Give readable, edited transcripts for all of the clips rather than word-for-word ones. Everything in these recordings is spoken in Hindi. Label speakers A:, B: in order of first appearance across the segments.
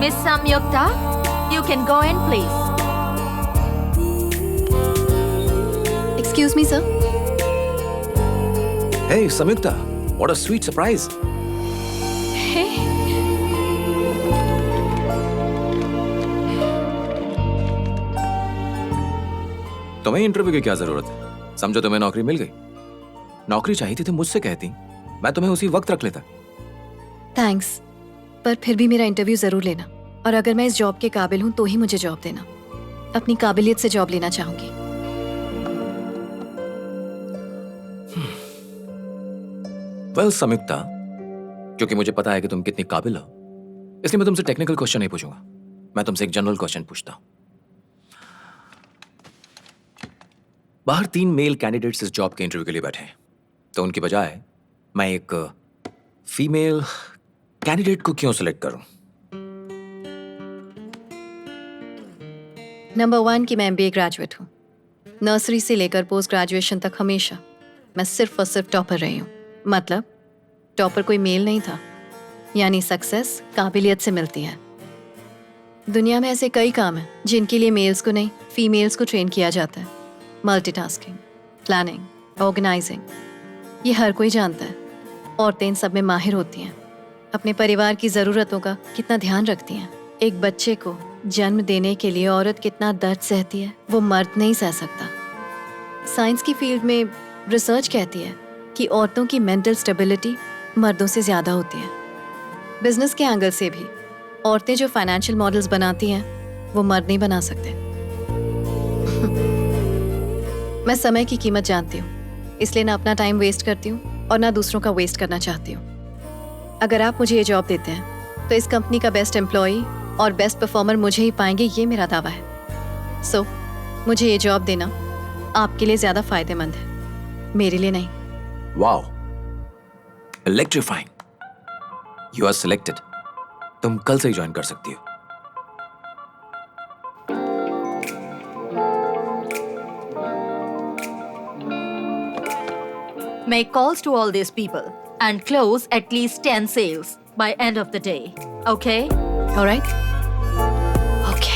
A: Miss Samyukta, you can go in, please.
B: Excuse me, sir.
C: Hey, Samyukta, what a sweet surprise.
B: Hey.
C: तुम्हें इंटरव्यू की क्या जरूरत है? समझो तुम्हें नौकरी मिल गई। नौकरी चाहिए थी तो मुझसे कहती, मैं तुम्हें उसी वक्त रख लेता।
B: थैंक्स, पर फिर भी मेरा इंटरव्यू जरूर लेना, और अगर मैं इस जॉब के काबिल हूँ तो ही मुझे जॉब देना। अपनी काबिलियत से जॉब लेना चाहूंगी।
C: वेल संयुक्ता, क्योंकि मुझे पता है कि तुम कितनी काबिल हो, इसलिए मैं तुमसे टेक्निकल क्वेश्चन नहीं पूछूंगा। मैं तुमसे एक जनरल क्वेश्चन पूछता हूं। बाहर 3 मेल कैंडिडेट्स इस जॉब के इंटरव्यू के लिए बैठे हैं, तो उनकी बजाय मैं एक फीमेल कैंडिडेट को क्यों सिलेक्ट करूं?
B: नंबर 1 कि मैं MBA ग्रेजुएट हूँ। नर्सरी से लेकर पोस्ट ग्रेजुएशन तक हमेशा मैं सिर्फ और सिर्फ टॉपर रही हूँ। मतलब टॉपर कोई मेल नहीं था, यानी सक्सेस काबिलियत से मिलती है। दुनिया में ऐसे कई काम हैं जिनके लिए मेल्स को नहीं, फीमेल्स को ट्रेन किया जाता है। मल्टीटास्किंग, प्लानिंग, ऑर्गेनाइजिंग, ये हर कोई जानता है। औरतें इन सब में माहिर होती हैं। अपने परिवार की ज़रूरतों का कितना ध्यान रखती हैं। एक बच्चे को जन्म देने के लिए औरत कितना दर्द सहती है, वो मर्द नहीं सह सकता। साइंस की फील्ड में रिसर्च कहती है कि औरतों की मेंटल स्टेबिलिटी मर्दों से ज़्यादा होती है। बिजनेस के एंगल से भी औरतें जो फाइनेंशियल मॉडल्स बनाती हैं वो मर्द नहीं बना सकते। मैं समय की कीमत जानती हूँ, इसलिए ना अपना टाइम वेस्ट करती हूँ और ना दूसरों का वेस्ट करना चाहती हूँ। अगर आप मुझे ये जॉब देते हैं तो इस कंपनी का बेस्ट एम्प्लॉई और बेस्ट परफॉर्मर मुझे ही पाएंगे, ये मेरा दावा है। सो मुझे ये जॉब देना आपके लिए ज़्यादा फायदेमंद है, मेरे लिए नहीं।
C: Wow, electrifying. You are selected. तुम कल से ही ज्वाइन कर सकती हो।
A: Make calls to all these people and close at least 10 sales by end of the day. Okay?
B: All right? Okay.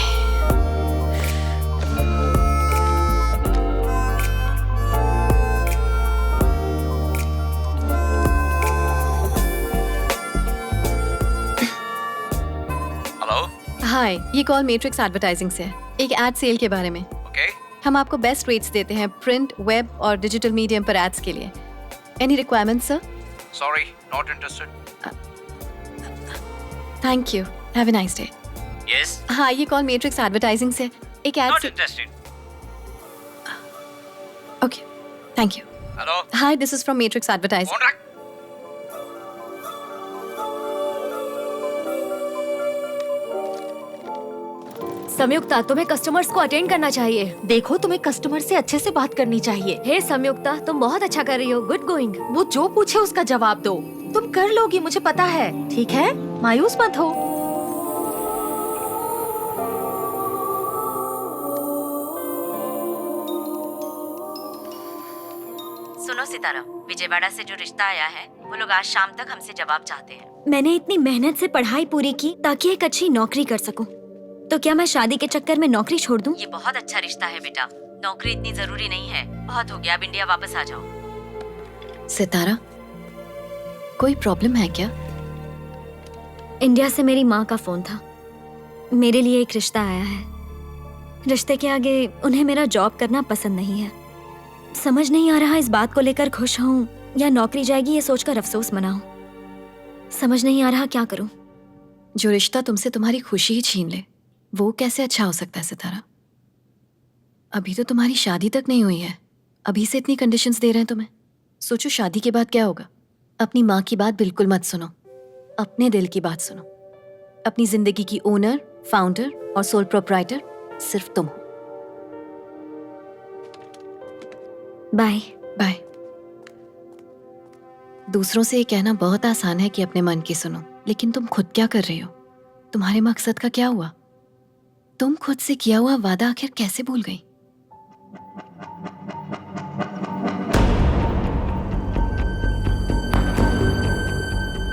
C: Hello.
B: Hi, ये कॉल मैट्रिक्स एडवर्टाइजिंग से है, एक एड सेल के बारे में।
C: ओके।
B: हम आपको बेस्ट रेट्स देते हैं प्रिंट, वेब और डिजिटल मीडियम पर एड्स के लिए। Any requirements sir?
C: Sorry, not interested.
B: Thank you, have a nice day.
C: Yes.
B: हाँ, ये कॉल मैट्रिक्स एडवर्टाइजिंग से एक एड से।
C: Interested.
B: Okay, thank you.
C: Hello.
B: Hi, this is from Matrix advertising.
D: Sanyukta, तुम्हें कस्टमर्स को अटेंड करना चाहिए।
A: देखो, तुम्हें कस्टमर से अच्छे से बात करनी चाहिए।
D: हे संयुक्ता, तुम बहुत अच्छा कर रही हो। Good going.
A: वो जो पूछे उसका जवाब दो। तुम कर लोगी, मुझे पता है। ठीक है, मायूस मत हो।
E: सुनो सितारा, विजयवाड़ा से जो रिश्ता आया है वो लोग आज शाम तक हमसे जवाब चाहते हैं।
D: मैंने इतनी मेहनत से पढ़ाई पूरी की ताकि एक अच्छी नौकरी कर सकूं। तो क्या मैं शादी के चक्कर में नौकरी छोड़ दूं?
E: ये बहुत अच्छा रिश्ता है बेटा, नौकरी इतनी जरूरी नहीं है। बहुत हो गया, अब इंडिया वापस आ जाओ।
B: सितारा, कोई प्रॉब्लम है क्या?
D: इंडिया से मेरी माँ का फोन था। मेरे लिए एक रिश्ता आया है। रिश्ते के आगे उन्हें मेरा जॉब करना पसंद नहीं है। समझ नहीं आ रहा इस बात को लेकर खुश हूँ या नौकरी जाएगी ये सोचकर अफसोस मनाऊं। समझ नहीं आ रहा क्या करूं।
B: जो रिश्ता तुमसे तुम्हारी खुशी ही छीन ले, वो कैसे अच्छा हो सकता है सितारा? अभी तो तुम्हारी शादी तक नहीं हुई है, अभी से इतनी कंडीशंस दे रहे हैं तुम्हें। सोचो शादी के बाद क्या होगा। अपनी माँ की बात बिल्कुल मत सुनो, अपने दिल की बात सुनो। अपनी जिंदगी की ओनर, फाउंडर और सोल प्रोप्राइटर सिर्फ तुम हो।
D: Bye
B: bye. दूसरों से ये कहना बहुत आसान है कि अपने मन की सुनो, लेकिन तुम खुद क्या कर रही हो? तुम्हारे मकसद का क्या हुआ? तुम खुद से किया हुआ वादा आखिर कैसे भूल गई?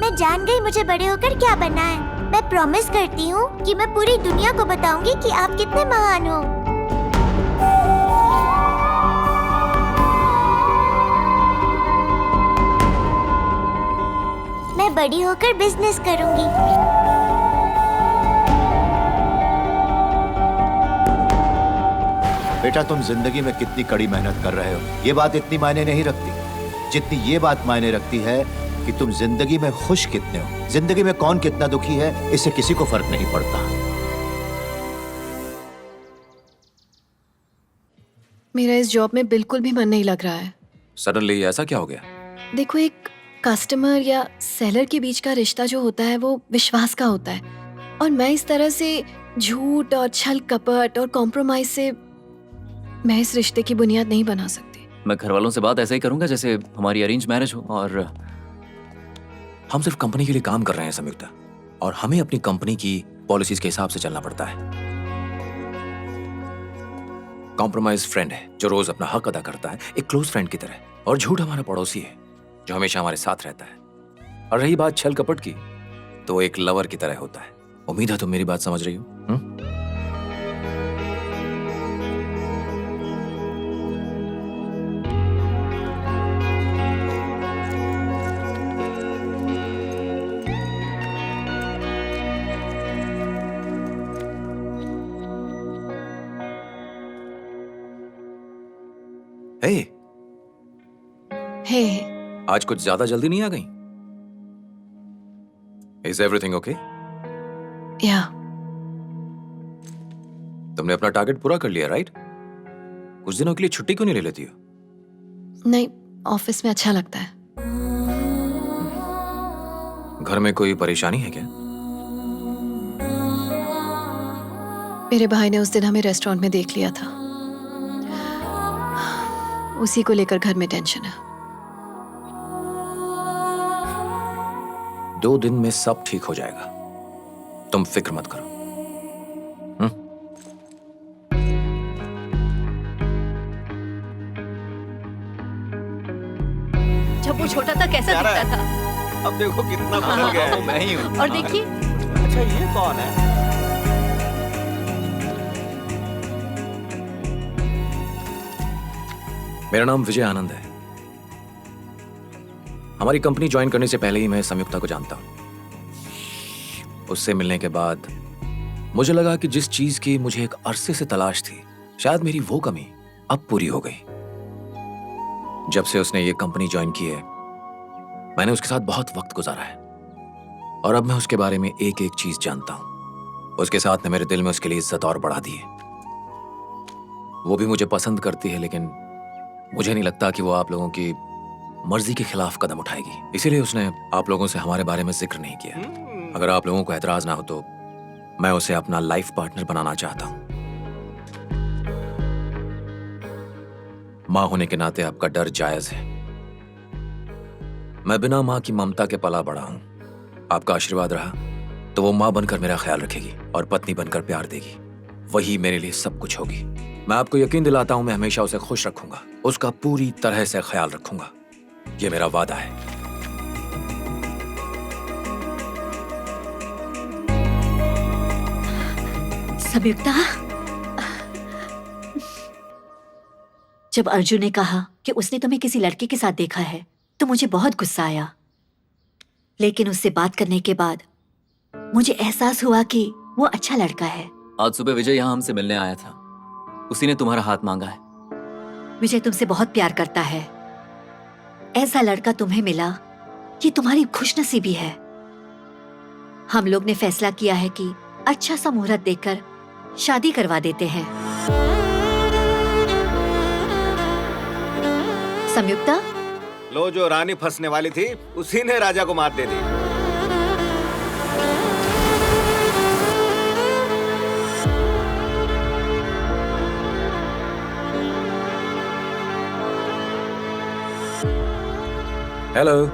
F: मैं जान गई मुझे बड़े होकर क्या बनना है। मैं प्रॉमिस करती हूँ कि मैं पूरी दुनिया को बताऊंगी कि आप कितने महान हो। मैं बड़ी होकर बिजनेस करूंगी।
G: बेटा, तुम जिंदगी में कितनी कड़ी मेहनत कर रहे हो, ये बात इतनी मायने नहीं रखती जितनी ये बात मायने रखती है कि तुम जिंदगी में खुश कितने हो। जिंदगी में कौन कितना दुखी है, इससे किसी को फर्क नहीं पड़ता।
B: मेरा इस जॉब में बिल्कुल भी मन नहीं लग रहा है।
C: सडनली ऐसा क्या हो गया?
B: देखो, एक कस्टमर या सेलर के बीच का रिश्ता जो होता है वो विश्वास का होता है, और मैं इस तरह से झूठ और छल कपट और कॉम्प्रोमाइज से मैं इस रिश्ते की बुनियाद नहीं बना सकती।
H: मैं घर वालों से बात ऐसा ही करूंगा जैसे हमारी अरेंज मैरिज हो। और
C: हम सिर्फ कंपनी के लिए काम कर रहे हैं संयुक्ता, और हमें अपनी कंपनी की पॉलिसीज के हिसाब से चलना पड़ता है। कॉम्प्रोमाइज फ्रेंड है जो रोज अपना हक अदा करता है, एक क्लोज फ्रेंड की तरह, और झूठ हमारा पड़ोसी है जो हमेशा हमारे साथ रहता है। और रही बात छल कपट की, तो वो एक लवर की तरह होता है। उम्मीद है तुम मेरी बात समझ रही हो।
B: हे,
C: आज कुछ ज्यादा जल्दी नहीं आ गई? Is everything okay?
B: या
C: तुमने अपना टारगेट पूरा कर लिया, राइट? कुछ दिनों के लिए छुट्टी क्यों नहीं ले लेती हो?
B: नहीं, ऑफिस में अच्छा लगता है।
C: घर में कोई परेशानी है क्या?
B: मेरे भाई ने उस दिन हमें रेस्टोरेंट में देख लिया था, उसी को लेकर घर में टेंशन है।
C: 2 दिन में सब ठीक हो जाएगा, तुम फिक्र मत करो।
A: जब वो छोटा था कैसा दिखता था,
I: अब देखो कितना बदल गया है।
H: मैं ही हूँ।
A: और देखिए
I: अच्छा, ये कौन है?
C: मेरा नाम विजय आनंद है। हमारी कंपनी ज्वाइन करने से पहले ही मैं संयुक्ता को जानता हूं। उससे मिलने के बाद मुझे लगा कि जिस चीज की मुझे एक अरसे से तलाश थी, शायद मेरी वो कमी अब पूरी हो गई। जब से उसने ये कंपनी ज्वाइन की है, मैंने उसके साथ बहुत वक्त गुजारा है, और अब मैं उसके बारे में एक एक चीज जानता हूं। उसके साथ ने मेरे दिल में उसके लिए इज्जत और बढ़ा दी है। वो भी मुझे पसंद करती है, लेकिन मुझे नहीं लगता कि वो आप लोगों की मर्जी के खिलाफ कदम उठाएगी। इसीलिए उसने आप लोगों से हमारे बारे में जिक्र नहीं किया। अगर आप लोगों को एतराज ना हो तो मैं उसे अपना लाइफ पार्टनर बनाना चाहता हूं। मां होने के नाते आपका डर जायज है। मैं बिना मां की ममता के पला बड़ा हूं। आपका आशीर्वाद रहा तो वो मां बनकर मेरा ख्याल रखेगी और पत्नी बनकर प्यार देगी। वही मेरे लिए सब कुछ होगी। मैं आपको यकीन दिलाता हूं, मैं हमेशा उसे खुश रखूंगा, उसका पूरी तरह से ख्याल रखूंगा। ये मेरा वादा है।
E: संयुक्ता, जब अर्जुन ने कहा कि उसने तुम्हें किसी लड़के के साथ देखा है तो मुझे बहुत गुस्सा आया, लेकिन उससे बात करने के बाद मुझे एहसास हुआ कि वो अच्छा लड़का है।
H: आज सुबह विजय यहाँ हमसे मिलने आया था, उसी ने तुम्हारा हाथ मांगा है।
E: विजय तुमसे बहुत प्यार करता है। ऐसा लड़का तुम्हें मिला, ये तुम्हारी खुशनसीबी है। हम लोग ने फैसला किया है कि अच्छा सा मुहूर्त देखकर शादी करवा देते हैं। संयुक्ता,
I: लो, जो रानी फंसने वाली थी उसी ने राजा को मात दे दी।
C: हेलो।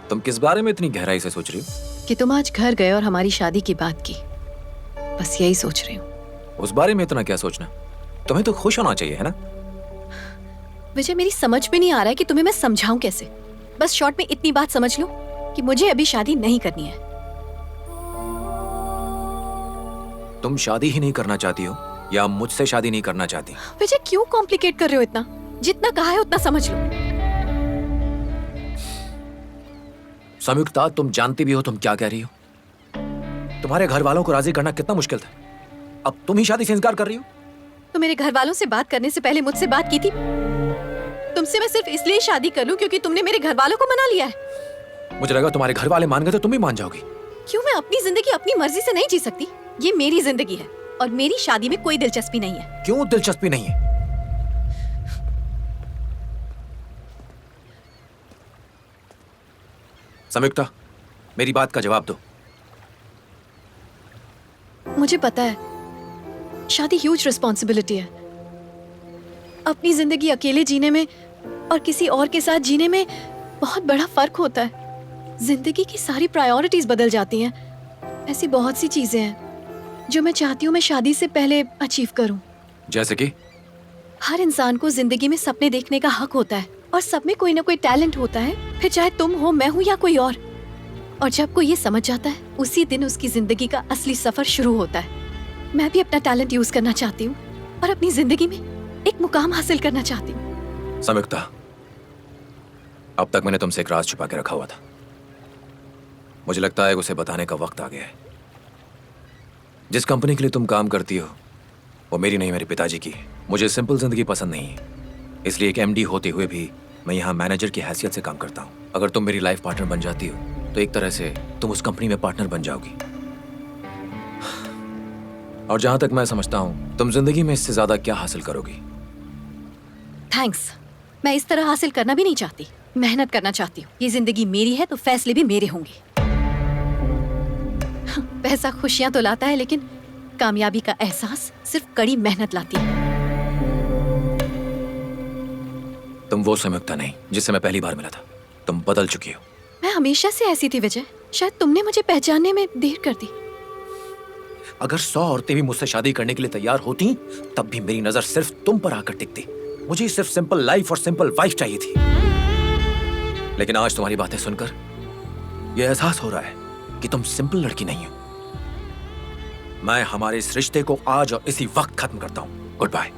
C: तुम किस बारे में इतनी गहराई से सोच रही हो?
B: कि तुम आज घर गए और हमारी शादी की बात की, बस यही सोच रही हूँ।
C: उस बारे में इतना क्या सोचना? तुम्हें तो खुश होना चाहिए, है ना?
B: विजय, मेरी समझ में नहीं आ रहा है कि तुम्हें मैं समझाऊं कैसे। बस शॉर्ट में इतनी बात समझ लो कि मुझे अभी शादी नहीं करनी है।
C: तुम शादी ही नहीं करना चाहती हो या मुझसे शादी नहीं करना चाहती?
B: विजय क्यों कॉम्प्लिकेट कर रहे हो इतना? जितना कहा है उतना समझ लो।
C: संयुक्ता, तुम जानती भी हो तुम क्या कह रही हो। तुम्हारे घर वालों को राजी करना कितना मुश्किल था, अब तुम ही शादी से इनकार कर रही हो।
B: तो मेरे घर वालों से बात करने से पहले मुझसे बात की थी? तुमसे मैं सिर्फ इसलिए शादी कर लूं क्योंकि तुमने मेरे घर वालों को मना लिया है।
C: मुझे लगा तुम्हारे घर वाले मान गए तो तुम भी मान जाओगी।
B: क्यों मैं अपनी जिंदगी अपनी मर्जी से नहीं जी सकती? ये मेरी जिंदगी है और मेरी शादी में कोई दिलचस्पी नहीं है।
C: क्यों दिलचस्पी नहीं है? संयुक्ता, मेरी बात का जवाब दो।
B: मुझे पता है शादी ह्यूज रिस्पॉन्सिबिलिटी है। अपनी जिंदगी अकेले जीने में और किसी और के साथ जीने में बहुत बड़ा फर्क होता है। जिंदगी की सारी प्रायोरिटीज बदल जाती हैं। ऐसी बहुत सी चीजें हैं जो मैं चाहती हूँ मैं शादी से पहले अचीव करूँ।
C: जैसे कि?
B: हर इंसान को जिंदगी में सपने देखने का हक होता है और सब में कोई ना कोई टैलेंट होता है, फिर चाहे तुम हो, मैं हूँ या कोई और जब कोई ये समझ जाता है उसी दिन उसकी जिंदगी का असली सफर शुरू होता है। मैं भी अपना टैलेंट यूज करना चाहती हूँ और अपनी जिंदगी में एक मुकाम हासिल करना चाहती हूँ।
C: संयुक्ता, अब तक मैंने तुमसे एक राज छुपा के रखा हुआ था। मुझे लगता है उसे बताने का वक्त आ गया है। जिस कंपनी के लिए तुम काम करती हो वो मेरी नहीं, मेरे पिताजी की है। मुझे सिंपल जिंदगी पसंद नहीं है, इसलिए एक एमडी होते हुए भी मैं यहाँ मैनेजर की हैसियत से काम करता हूँ। अगर तुम मेरी लाइफ पार्टनर बन जाती हो तो एक तरह से तुम उस कंपनी में पार्टनर बन जाओगी। और जहां तक मैं समझता हूं तुम जिंदगी में इससे ज्यादा क्या हासिल करोगी?
B: थैंक्स। मैं इस तरह हासिल करना भी नहीं चाहती, मेहनत करना चाहती हूँ। ये जिंदगी मेरी है तो फैसले भी मेरे होंगे। पैसा खुशियां तो लाता है लेकिन कामयाबी का एहसास सिर्फ कड़ी मेहनत लाती है।
C: तुम वो संयुक्ता नहीं जिससे मैं पहली बार मिला था। तुम बदल चुकी हो।
B: मैं हमेशा से ऐसी थी विजय, शायद तुमने मुझे पहचानने में देर कर दी।
C: अगर 100 औरतें भी मुझसे शादी करने के लिए तैयार होती तब भी मेरी नजर सिर्फ तुम पर आकर टिकती। मुझे सिर्फ सिंपल लाइफ और सिंपल वाइफ चाहिए थी। लेकिन आज तुम्हारी बातें सुनकर यह एहसास हो रहा है कि तुम सिंपल लड़की नहीं हो। मैं हमारे इस रिश्ते को आज और इसी वक्त खत्म करता हूं। Good bye.